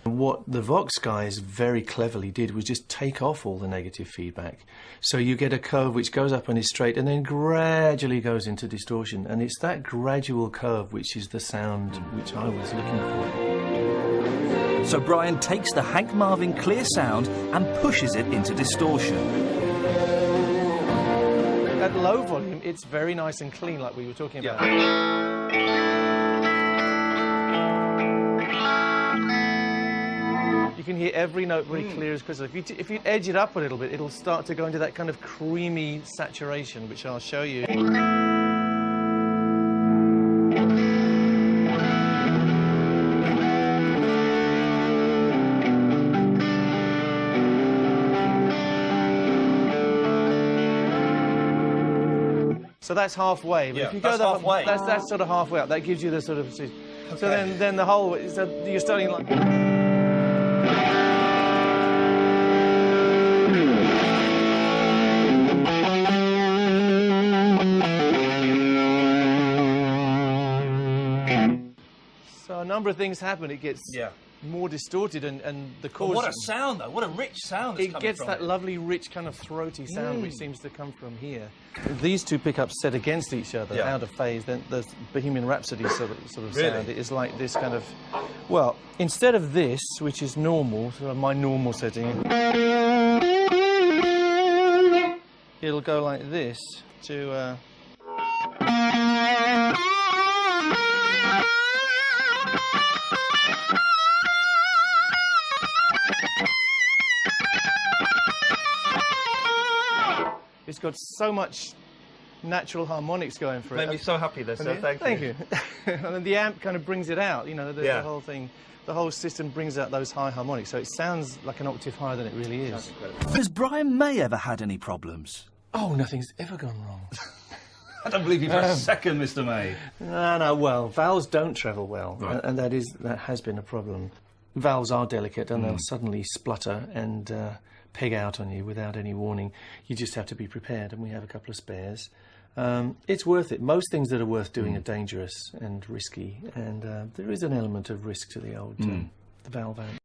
What the Vox guys very cleverly did was just take off all the negative feedback. So you get a curve which goes up and is straight and then gradually goes into distortion. And it's that gradual curve which is the sound which I was looking for. So Brian takes the Hank Marvin clear sound and pushes it into distortion. At low volume, it's very nice and clean, like we were talking about. You can hear every note very clear as crystal. If you edge it up a little bit, it'll start to go into that kind of creamy saturation, which I'll show you. So that's halfway. But if you go halfway. That's sort of halfway up. That gives you the sort of. Okay. So then the whole. So you're starting like. So a number of things happen. It gets more distorted, and the chords. What a sound, though! What a rich sound! It gets that lovely, rich, kind of throaty sound which seems to come from here. These two pickups set against each other, out of phase. Then the Bohemian Rhapsody sort of sound. It is like this kind of. Well, instead of this, which is normal, sort of my normal setting, it'll go like this to. It's got so much natural harmonics going for it. Made me so happy there, sir. Thank you. And then the amp kind of brings it out, you know, the whole thing. The whole system brings out those high harmonics, so it sounds like an octave higher than it really is. Has Brian May ever had any problems? Oh, nothing's ever gone wrong. I don't believe you for a second, Mr. May. No, well, valves don't travel well, right. and that has been a problem. Valves are delicate, and they'll suddenly splutter and peg out on you without any warning. You just have to be prepared, and we have a couple of spares. It's worth it. Most things that are worth doing are dangerous and risky, and there is an element of risk to the old the valve amp.